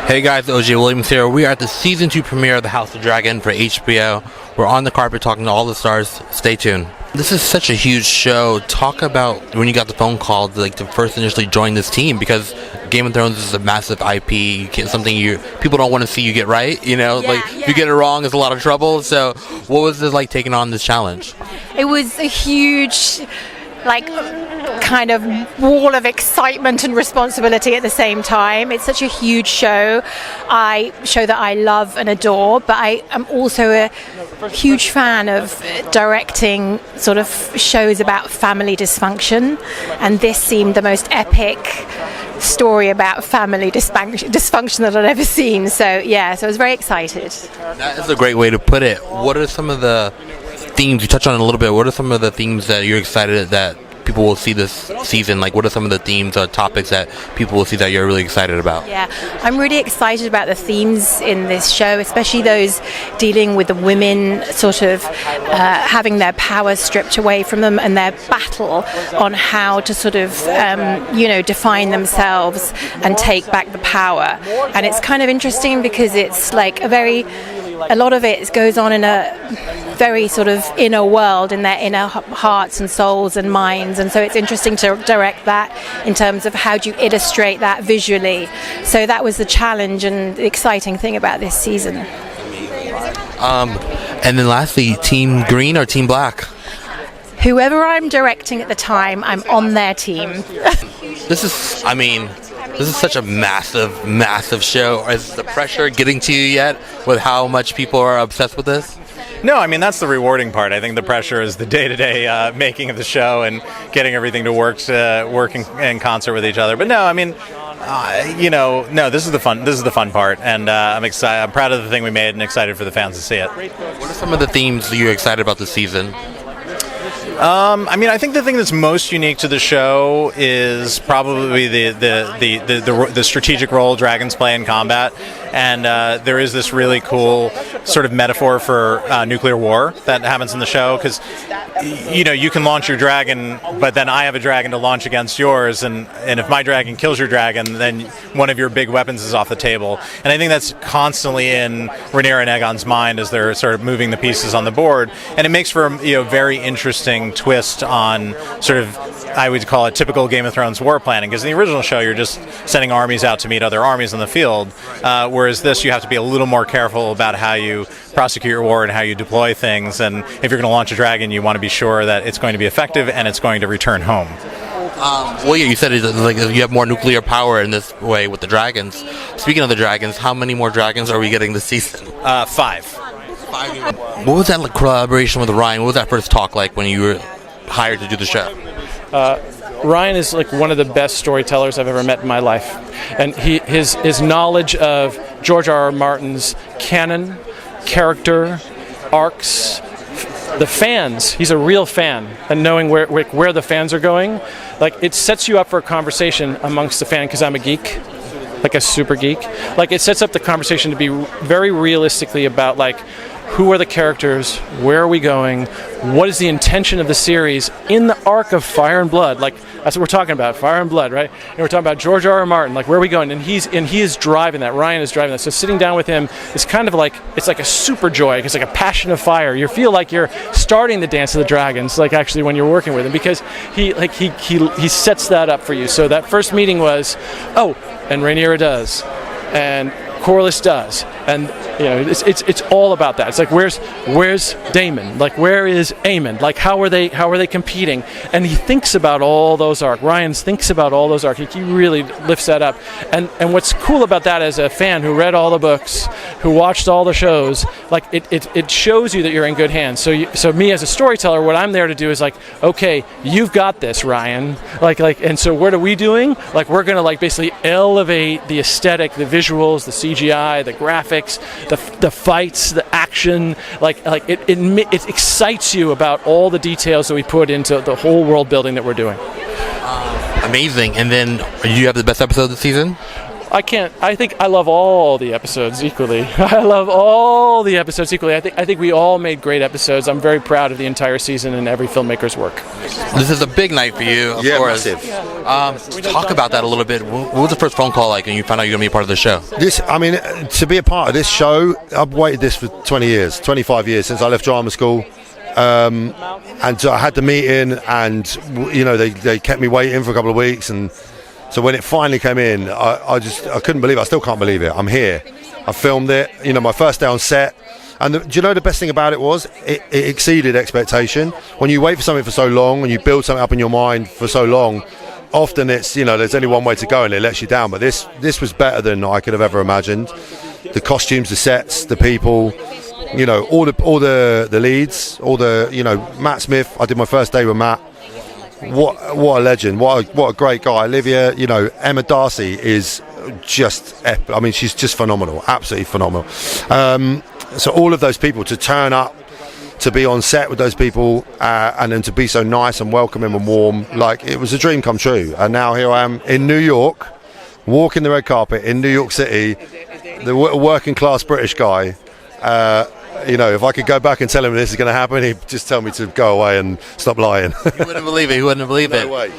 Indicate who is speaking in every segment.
Speaker 1: Hey guys, OJ Williams here. We are at the season 2 premiere of the House Targaryen for HBO. We're on the carpet talking to all the stars. Stay tuned. This is such a huge show. Talk about when you got the phone call to first initially join this team, because Game of Thrones is a massive IP. Something people don't want to see you get right. If you get it wrong, it's a lot of trouble. So, what was it like taking on this challenge?
Speaker 2: It was a huge, kind of wall of excitement and responsibility at the same time. It's such a huge show that I love and adore, but I am also a huge fan of directing sort of shows about family dysfunction, and this seemed the most epic story about family dysfunction that I'd ever seen. So I was very excited.
Speaker 1: That is a great way to put it. What are some of the themes, you touched on it a little bit, what are some of the themes that you're excited that people will see this season? What are some of the themes or topics that people will see that you're really excited about?
Speaker 2: Yeah, I'm really excited about the themes in this show, especially those dealing with the women sort of having their power stripped away from them, and their battle on how to sort of, define themselves and take back the power. And it's kind of interesting because it's a lot of it goes on in a very sort of inner world, in their inner hearts and souls and minds, and so it's interesting to direct that in terms of how do you illustrate that visually. So that was the challenge and the exciting thing about this season.
Speaker 1: And then lastly, Team Green or Team Black?
Speaker 2: Whoever I'm directing at the time, I'm on their team.
Speaker 1: This is such a massive, massive show. Is the pressure getting to you yet with how much people are obsessed with this?
Speaker 3: No, that's the rewarding part. I think the pressure is the day-to-day making of the show and getting everything to work in concert with each other. But no, this is the fun. This is the fun part, and I'm excited. I'm proud of the thing we made, and excited for the fans to see it.
Speaker 1: What are some of the themes that you're excited about this season?
Speaker 3: I think the thing that's most unique to the show is probably the strategic role dragons play in combat, and there is this really cool sort of metaphor for nuclear war that happens in the show, because you can launch your dragon, but then I have a dragon to launch against yours, and if my dragon kills your dragon, then one of your big weapons is off the table. And I think that's constantly in Rhaenyra and Aegon's mind as they're sort of moving the pieces on the board, and it makes for a very interesting twist on sort of, I would call it, typical Game of Thrones war planning, because in the original show you're just sending armies out to meet other armies on the field, whereas this you have to be a little more careful about how you prosecute your war and how you deploy things, and if you're going to launch a dragon you want to be sure that it's going to be effective and it's going to return home.
Speaker 1: You said you have more nuclear power in this way with the dragons. Speaking of the dragons, how many more dragons are we getting this season?
Speaker 3: 5.
Speaker 1: What was that collaboration with Ryan? What was that first talk like when you were hired to do the show?
Speaker 4: Ryan is one of the best storytellers I've ever met in my life, and his knowledge of George R.R. Martin's canon, character, arcs, the fans. He's a real fan, and knowing where the fans are going, it sets you up for a conversation amongst the fan. Because I'm a geek, a super geek. It sets up the conversation to be very realistically about who are the characters, where are we going, what is the intention of the series in the arc of Fire and Blood. That's what we're talking about, Fire and Blood, right? And we're talking about George R.R. Martin, where are we going? And he is driving that. Ryan is driving that. So sitting down with him is kind of it's like a super joy. It's like a passion of fire. You feel like you're starting the Dance of the Dragons, actually when you're working with him, because he sets that up for you. So that first meeting was, and Rhaenyra does, and Corlys does, and it's all about that. It's where's Daemon? Where is Aemon? How are they competing? And he thinks about all those arcs. Ryan thinks about all those arcs. He really lifts that up. And what's cool about that, as a fan who read all the books, who watched all the shows, it shows you that you're in good hands. So me as a storyteller, what I'm there to do is okay, you've got this, Ryan. And so what are we doing? We're gonna basically elevate the aesthetic, the visuals, the CGI, the graphics, the fights, the action. It excites you about all the details that we put into the whole world building that we're doing.
Speaker 1: Amazing. And then, do you have the best episode of the season?
Speaker 4: I think I love all the episodes equally. I love all the episodes equally. I think we all made great episodes. I'm very proud of the entire season and every filmmaker's work.
Speaker 1: This is a big night for you, of course.
Speaker 5: Massive.
Speaker 1: Talk about that a little bit. What was the first phone call like when you found out you were going to be a part of the show?
Speaker 5: To be a part of this show, I've waited this for 20 years, 25 years since I left drama school. And so I had the meeting, and they kept me waiting for a couple of weeks, and so when it finally came in, I couldn't believe it. I still can't believe it. I'm here. I filmed it. My first day on set. And do you know the best thing about it was it exceeded expectation. When you wait for something for so long and you build something up in your mind for so long, often it's there's only one way to go and it lets you down. But this was better than I could have ever imagined. The costumes, the sets, the people, all the leads, Matt Smith. I did my first day with Matt. What a legend! What a great guy. Olivia, Emma Darcy is just epic. I mean, she's just phenomenal, absolutely phenomenal. So all of those people to turn up, to be on set with those people, and then to be so nice and welcoming and warm, like it was a dream come true. And now here I am in New York, walking the red carpet in New York City, the working class British guy. If I could go back and tell him this is going to happen, he'd just tell me to go away and stop lying.
Speaker 1: He wouldn't believe it.
Speaker 5: No way.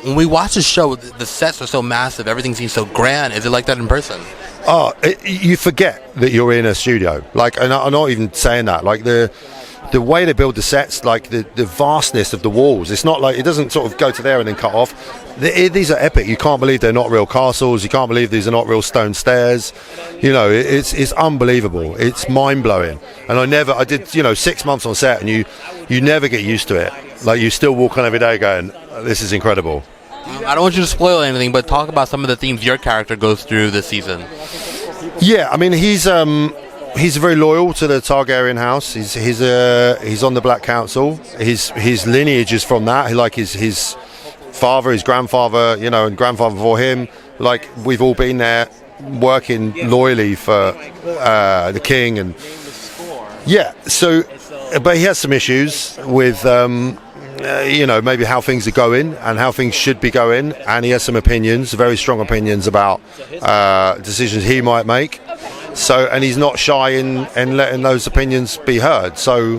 Speaker 1: When we watch the show, the sets are so massive. Everything seems so grand. Is it like that in person?
Speaker 5: You forget that you're in a studio. And I'm not even saying that. Like the way they build the sets, like the vastness of the walls. It's not like it doesn't sort of go to there and then cut off. These are epic. You can't believe they're not real castles. You can't believe these are not real stone stairs. It's unbelievable. It's mind blowing. And I did 6 months on set, and you never get used to it. Like you still walk on every day going, this is incredible.
Speaker 1: I don't want you to spoil anything, but talk about some of the themes your character goes through this season.
Speaker 5: Yeah, I mean he's very loyal to the Targaryen house. He's on the Black Council. His lineage is from that. Like his father, his grandfather, and grandfather before him. Like we've all been there, working loyally for the king, and yeah. So, but he has some issues with maybe how things are going and how things should be going, and he has some opinions, very strong opinions about decisions he might make. So, and he's not shy in letting those opinions be heard. So,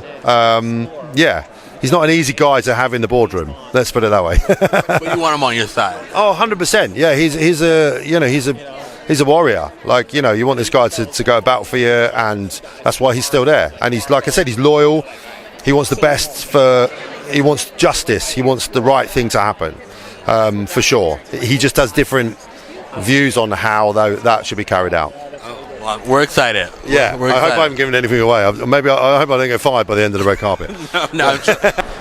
Speaker 5: he's not an easy guy to have in the boardroom. Let's put it that way.
Speaker 1: But you want him on your side.
Speaker 5: Oh, 100%. Yeah, he's a warrior. Like, you want this guy to go battle for you, and that's why he's still there. And he's, like I said, he's loyal. He wants the best he wants justice. He wants the right thing to happen, for sure. He just has different views on how that should be carried out.
Speaker 1: Well, we're excited.
Speaker 5: Yeah,
Speaker 1: we're excited.
Speaker 5: I hope I haven't given anything away. I hope I don't get fired by the end of the red carpet.
Speaker 1: No.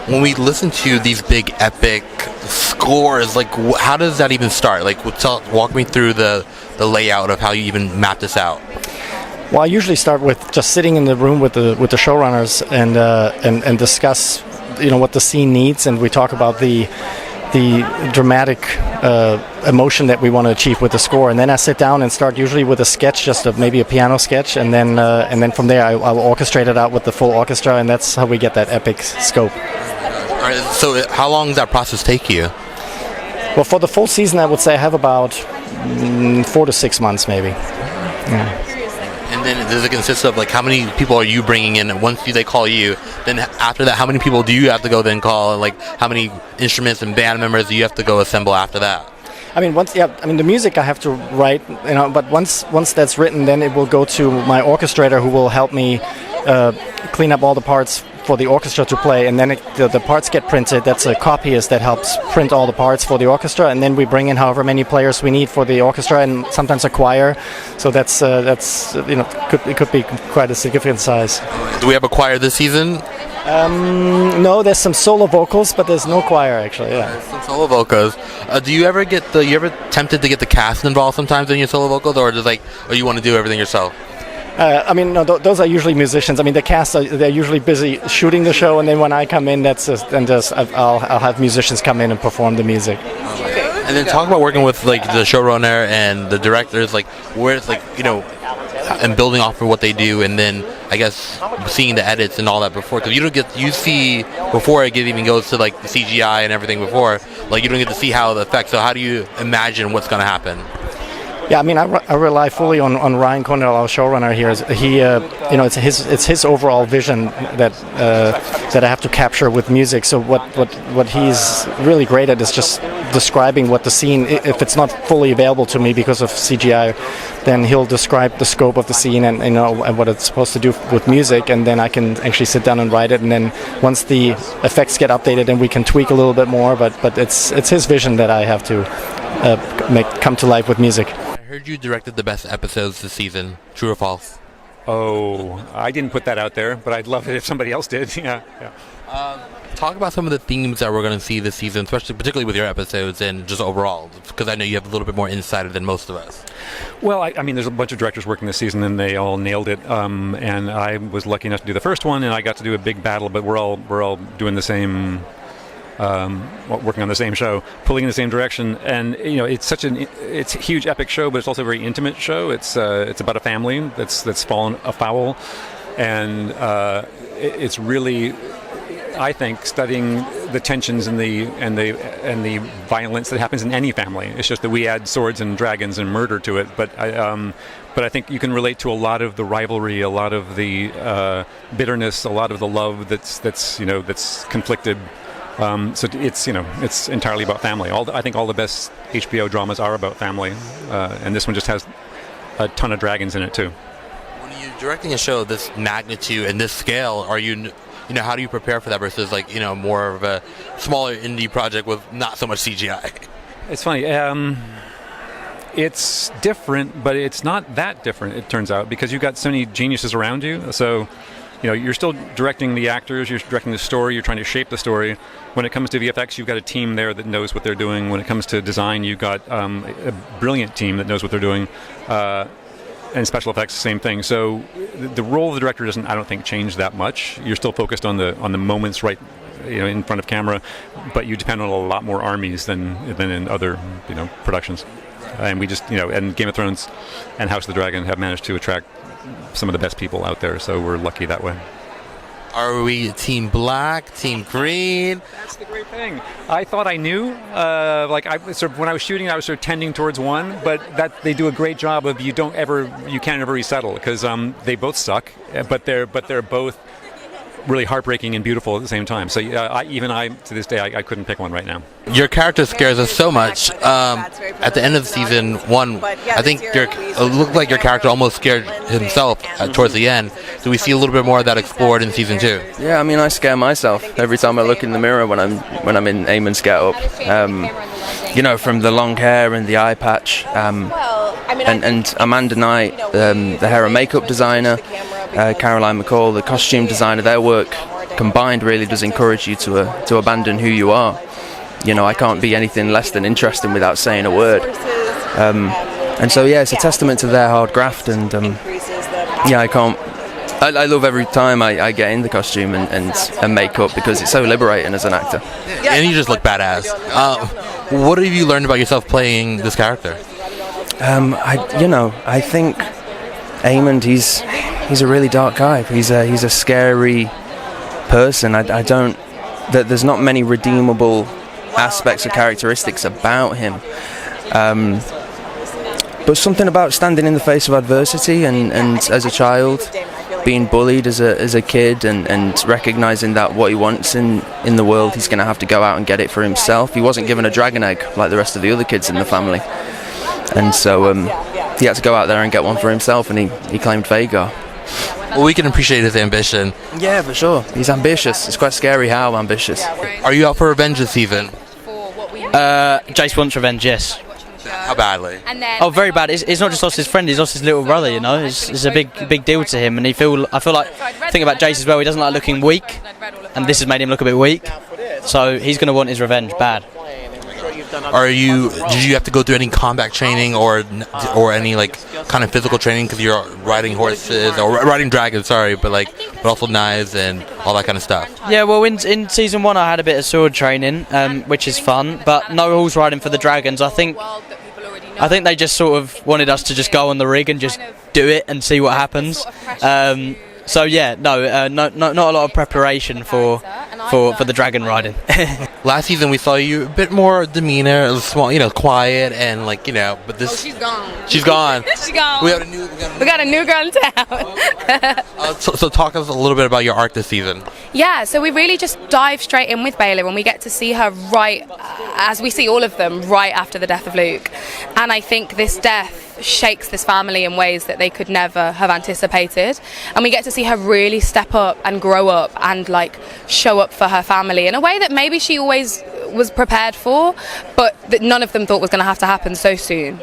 Speaker 1: When we listen to these big epic scores, like how does that even start? Like, walk me through the layout of how you even map this out.
Speaker 6: Well, I usually start with just sitting in the room with the showrunners and discuss, what the scene needs, and we talk about the dramatic emotion that we want to achieve with the score, and then I sit down and start usually with a sketch, maybe a piano sketch, and then from there I'll orchestrate it out with the full orchestra, and that's how we get that epic scope.
Speaker 1: All right, so how long does that process take you?
Speaker 6: Well, for the full season, I would say I have about 4 to 6 months, maybe. Yeah.
Speaker 1: And then does it consist of how many people are you bringing in? And once they call you, then after that, how many people do you have to go then call? And how many instruments and band members do you have to go assemble after that?
Speaker 6: I mean, the music I have to write, but once that's written, then it will go to my orchestrator, who will help me clean up all the parts for the orchestra to play, and then the parts get printed. That's a copyist that helps print all the parts for the orchestra, and then we bring in however many players we need for the orchestra, and sometimes a choir. So that's could be quite a significant size.
Speaker 1: Do we have a choir this season?
Speaker 6: No, there's some solo vocals, but there's no choir actually. Yeah,
Speaker 1: some solo vocals. Do you ever tempted to get the cast involved sometimes in your solo vocals, or you want to do everything yourself?
Speaker 6: No, those are usually musicians. I mean, the cast they're usually busy shooting the show, and then when I come in, I'll have musicians come in and perform the music.
Speaker 1: And then talk about working with the showrunner and the directors, where it's and building off of what they do, and then I guess seeing the edits and all that before, because you see before it even goes to the CGI and everything before, you don't get to see how it affects. So how do you imagine what's going to happen?
Speaker 6: Yeah, I mean, I rely fully on Ryan Condal, our showrunner here. He, it's his overall vision that I have to capture with music. So what he's really great at is just describing what the scene. If it's not fully available to me because of CGI, then he'll describe the scope of the scene and and what it's supposed to do with music, and then I can actually sit down and write it. And then once the effects get updated, then we can tweak a little bit more. But it's his vision that I have to make come to life with music.
Speaker 1: I heard you directed the best episodes this season. True or false?
Speaker 7: Oh, I didn't put that out there, but I'd love it if somebody else did. Yeah.
Speaker 1: Talk about some of the themes that we're going to see this season, particularly with your episodes and just overall, because I know you have a little bit more insight than most of us.
Speaker 7: Well, I mean, there's a bunch of directors working this season, and they all nailed it. And I was lucky enough to do the first one, and I got to do a big battle. But we're all doing the same. Working on the same show, pulling in the same direction, and it's a huge epic show, but it's also a very intimate show. It's about a family that's fallen afoul, and it's really, I think, studying the tensions and the violence that happens in any family. It's just that we add swords and dragons and murder to it, but I think you can relate to a lot of the rivalry, a lot of the bitterness, a lot of the love that's conflicted. So it's entirely about family. I think all the best HBO dramas are about family, and this one just has a ton of dragons in it too.
Speaker 1: When you're directing a show of this magnitude and this scale, are you how do you prepare for that versus more of a smaller indie project with not so much CGI?
Speaker 7: It's funny. It's different, but it's not that different. It turns out, because you've got so many geniuses around you. So. You're still directing the actors, you're directing the story, you're trying to shape the story. When it comes to VFX, you've got a team there that knows what they're doing. When it comes to design, you've got a brilliant team that knows what they're doing. And special effects, same thing. So the role of the director doesn't, I don't think, change that much. You're still focused on the moments right in front of camera, but you depend on a lot more armies than in other productions. And we just, and Game of Thrones and House of the Dragon have managed to attract some of the best people out there, so we're lucky that way.
Speaker 1: Are we team black, team green?
Speaker 7: That's the great thing. I thought I knew. When I was shooting, I was sort of tending towards one, but that they do a great job of you can't ever resettle, because they both suck, but they're both really heartbreaking and beautiful at the same time. So I to this day, I couldn't pick one right now.
Speaker 1: Your character scares us so much. At the end of season 1, I think it looked like your character almost scared himself towards the end. Do we see a little bit more of that explored in season 2?
Speaker 8: Yeah, I mean, I scare myself every time I look in the mirror when I'm in Aemon's get-up. From the long hair and the eye patch. And Amanda Knight, the hair and makeup designer, Caroline McCall, the costume designer, their work combined really does encourage you to abandon who you are. I can't be anything less than interesting without saying a word. And so, it's a testament to their hard graft, and I love every time I get in the costume and makeup, because it's so liberating as an actor.
Speaker 1: And you just look badass. What have you learned about yourself playing this character?
Speaker 8: I think Aemond, he's a really dark guy. He's a scary person. There's not many redeemable aspects or characteristics about him. But something about standing in the face of adversity and as a child, being bullied as a kid, and recognizing that what he wants in the world, he's going to have to go out and get it for himself. He wasn't given a dragon egg like the rest of the other kids in the family. And so he had to go out there and get one for himself, and he claimed Vhagar.
Speaker 1: Well, we can appreciate his ambition.
Speaker 8: Yeah, for sure. He's ambitious. It's quite scary how ambitious.
Speaker 1: Are you out for revenge this season?
Speaker 9: Jace wants revenge, yes.
Speaker 1: How badly?
Speaker 9: Oh, very bad. He's not just lost his friend, he's lost his little brother, It's a big deal to him, and I feel like, think about Jace as well, he doesn't like looking weak, and this has made him look a bit weak. So he's going to want his revenge bad.
Speaker 1: Did you have to go through any combat training or any kind of physical training, because you're riding horses or riding dragons, but also knives and all that kind of stuff?
Speaker 9: Yeah, well, in season 1 I had a bit of sword training, which is fun, but no horse riding for the dragons. I think they just sort of wanted us to just go on the rig and just do it and see what happens. So yeah, not a lot of preparation for for the dragon riding.
Speaker 1: Last season we saw you a bit more demeanor, it was small, quiet and but this.
Speaker 10: Oh, she's gone.
Speaker 1: She's gone.
Speaker 10: She's gone.
Speaker 1: We
Speaker 10: got a new girl in town.
Speaker 1: so talk us a little bit about your arc this season.
Speaker 10: Yeah, so we really just dive straight in with Baylor and we get to see her right, as we see all of them, right after the death of Luke. And I think this death shakes this family in ways that they could never have anticipated, and we get to see her really step up and grow up and show up for her family in a way that maybe she always was prepared for, but that none of them thought was going to have to happen so soon.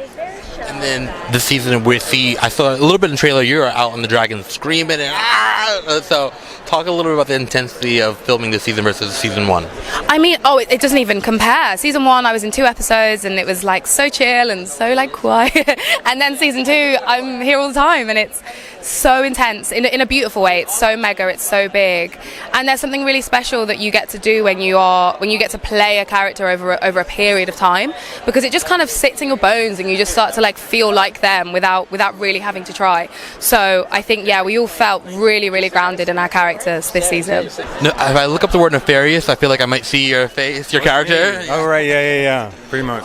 Speaker 1: And then this season I saw a little bit in the trailer, you're out on the dragon screaming and so talk a little bit about the intensity of filming this season versus season 1.
Speaker 10: I mean, it doesn't even compare. Season 1 I was in 2 episodes and it was so chill and so quiet, and then season 2 I'm here all the time and it's so intense in a beautiful way. It's so mega, it's so big, and there's something really special that you get to do when you get to play a character over a period of time, because it just kind of sits in your bones and you just start to feel like them without really having to try. So I think we all felt really, really grounded in our characters this season.
Speaker 1: No, if I look up the word nefarious, I feel like I might see your face, your character.
Speaker 7: Oh right, yeah, pretty much.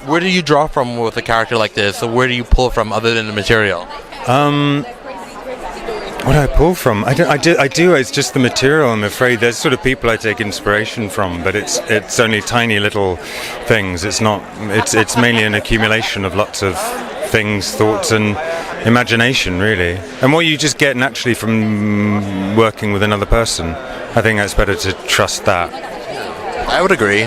Speaker 1: Where do you draw from with a character like this? So where do you pull from other than the material?
Speaker 7: What do I pull from? I do. It's just the material. I'm afraid there's sort of people I take inspiration from, but it's only tiny little things. It's not. It's mainly an accumulation of lots of things, thoughts, and imagination, really. And what you just get naturally from working with another person. I think that's better to trust that.
Speaker 1: I would agree.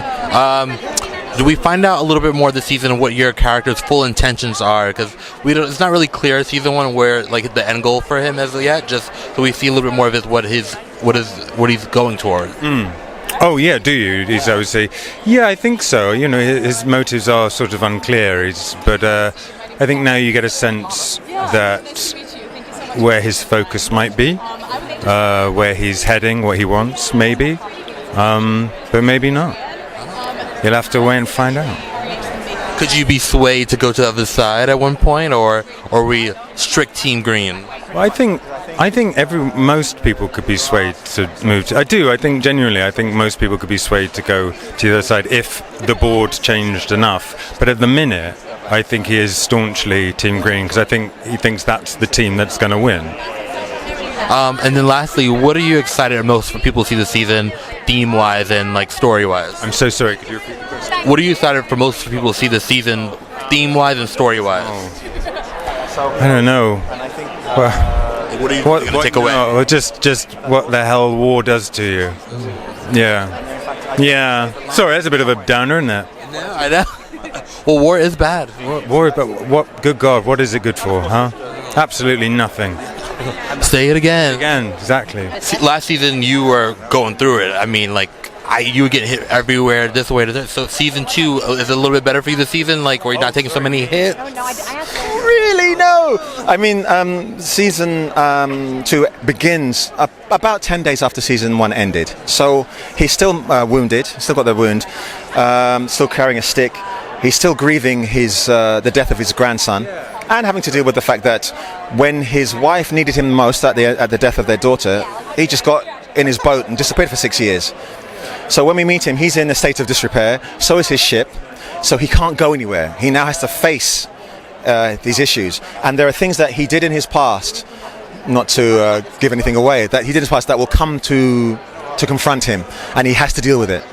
Speaker 1: Do we find out a little bit more this season of what your character's full intentions are? Because it's not really clear season 1 where the end goal for him is yet. Just so we see a little bit more of what he's going toward.
Speaker 7: Oh yeah, do you? I would say, yeah, I think so. His motives are sort of unclear. But I think now you get a sense that where his focus might be, where he's heading, what he wants, maybe, but maybe not. You'll have to wait and find out.
Speaker 1: Could you be swayed to go to the other side at one point, or are we strict Team Green?
Speaker 7: Well, I think most people could be swayed to move. I think genuinely, most people could be swayed to go to the other side if the board changed enough. But at the minute, I think he is staunchly Team Green because I think he thinks that's the team that's going to win.
Speaker 1: And then lastly, what are you excited most for people to see this season, theme-wise and story-wise?
Speaker 7: I'm so sorry, could you repeat the question?
Speaker 1: What are you excited for most people to see this season, theme-wise and story-wise?
Speaker 7: I don't know. Well,
Speaker 1: what are you going to take away?
Speaker 7: No, just what the hell war does to you. Yeah. Sorry, that's a bit of a downer, isn't it?
Speaker 1: No, I know. Well, war is bad.
Speaker 7: War, but what? Good God, what is it good for, huh? Absolutely nothing.
Speaker 1: Say it again.
Speaker 7: Again, exactly.
Speaker 1: Last season, you were going through it. I mean, you would get hit everywhere, this way to this. So season 2 is a little bit better for you this season, where you're not taking so many hits.
Speaker 11: Really, no. I mean, season 2 begins about 10 days after season 1 ended. So he's still wounded, still got the wound, still carrying a stick. He's still grieving the death of his grandson, and having to deal with the fact that when his wife needed him most at the death of their daughter, he just got in his boat and disappeared for 6 years. So when we meet him, he's in a state of disrepair. So is his ship. So he can't go anywhere. He now has to face these issues. And there are things that he did in his past, not to give anything away, that he did in his past that will come to confront him, and he has to deal with it.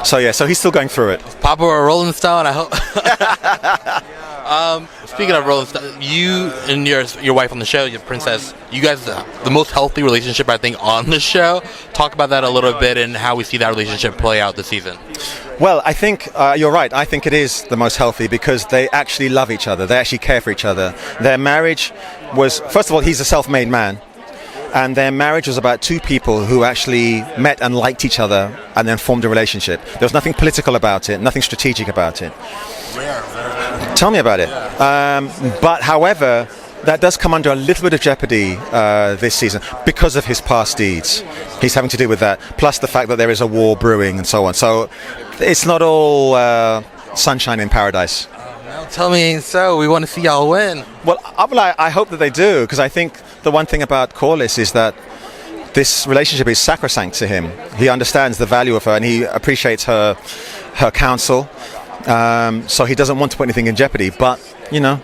Speaker 11: So yeah, so he's still going through it.
Speaker 1: Papa or Rolling Stone, I hope. Speaking of Rolling Stone, you and your wife on the show, your princess, you guys, the most healthy relationship I think on the show. Talk about that a little bit and how we see that relationship play out this season.
Speaker 11: Well, I think you're right. I think it is the most healthy because they actually love each other. They actually care for each other. Their marriage was, first of all, he's a self-made man. And their marriage was about two people who actually met and liked each other and then formed a relationship. There was nothing political about it, nothing strategic about it. Tell me about it. But however, that does come under a little bit of jeopardy this season because of his past deeds. He's having to deal with that, plus the fact that there is a war brewing and so on. So it's not all sunshine in paradise.
Speaker 1: Tell me so. We want to see y'all win.
Speaker 11: Well, I hope that they do, because I think the one thing about Corliss is that this relationship is sacrosanct to him. He understands the value of her, and he appreciates her counsel. So he doesn't want to put anything in jeopardy. But you know,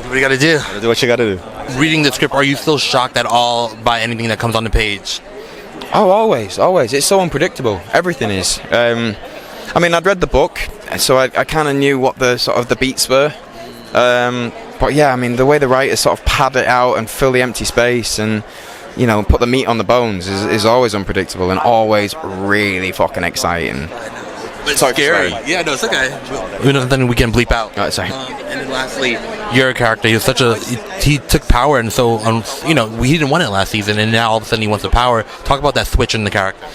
Speaker 1: What you got to do?
Speaker 11: do what you got to do.
Speaker 1: Reading the script, are you still shocked at all by anything that comes on the page?
Speaker 12: Oh, always. It's so unpredictable. Everything is. I mean, I'd read the book, so I kind of knew what the sort of the beats were. But yeah, I mean, the way the writers sort of pad it out and fill the empty space and, you know, put the meat on the bones is always unpredictable and always really fucking exciting.
Speaker 1: But it's scary. Yeah, no, it's okay. Nothing we can bleep out.
Speaker 12: Oh, sorry.
Speaker 1: And then lastly, your character, he took power, and so he didn't want it last season, and now all of a sudden he wants the power. Talk about that switch in the character.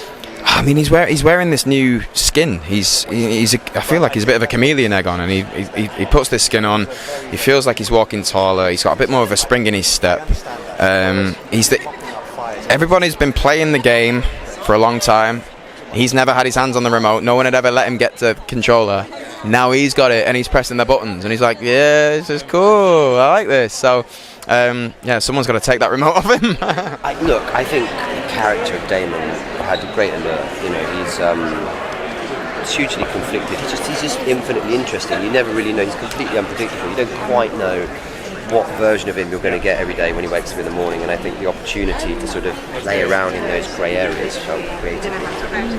Speaker 12: I mean, he's wearing this new skin. I feel like he's a bit of a chameleon egg on, and he puts this skin on. He feels like he's walking taller. He's got a bit more of a spring in his step. Everybody's been playing the game for a long time. He's never had his hands on the remote. No one had ever let him get the controller. Now he's got it, and he's pressing the buttons, and he's like, yeah, this is cool. I like this. So, someone's got to take that remote off him.
Speaker 13: I think the character of Damon had a great allure. You know, he's hugely conflicted. He's just infinitely interesting. You never really know. He's completely unpredictable. You don't quite know what version of him you're going to get every day when he wakes up in the morning, and I think the opportunity to sort of play around in those grey areas felt creatively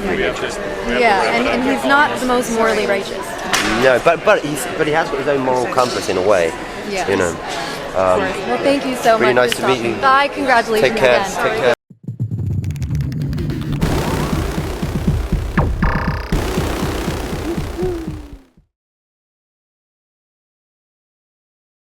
Speaker 13: really interesting.
Speaker 14: Yeah, and he's not the most morally righteous.
Speaker 13: No, but he has got his own moral compass in a way.
Speaker 14: Yeah.
Speaker 13: You know.
Speaker 14: Well, thank you so much.
Speaker 13: Really nice
Speaker 14: for
Speaker 13: to meet you.
Speaker 14: Bye, congratulations
Speaker 13: Take care.
Speaker 14: again.
Speaker 13: Take care.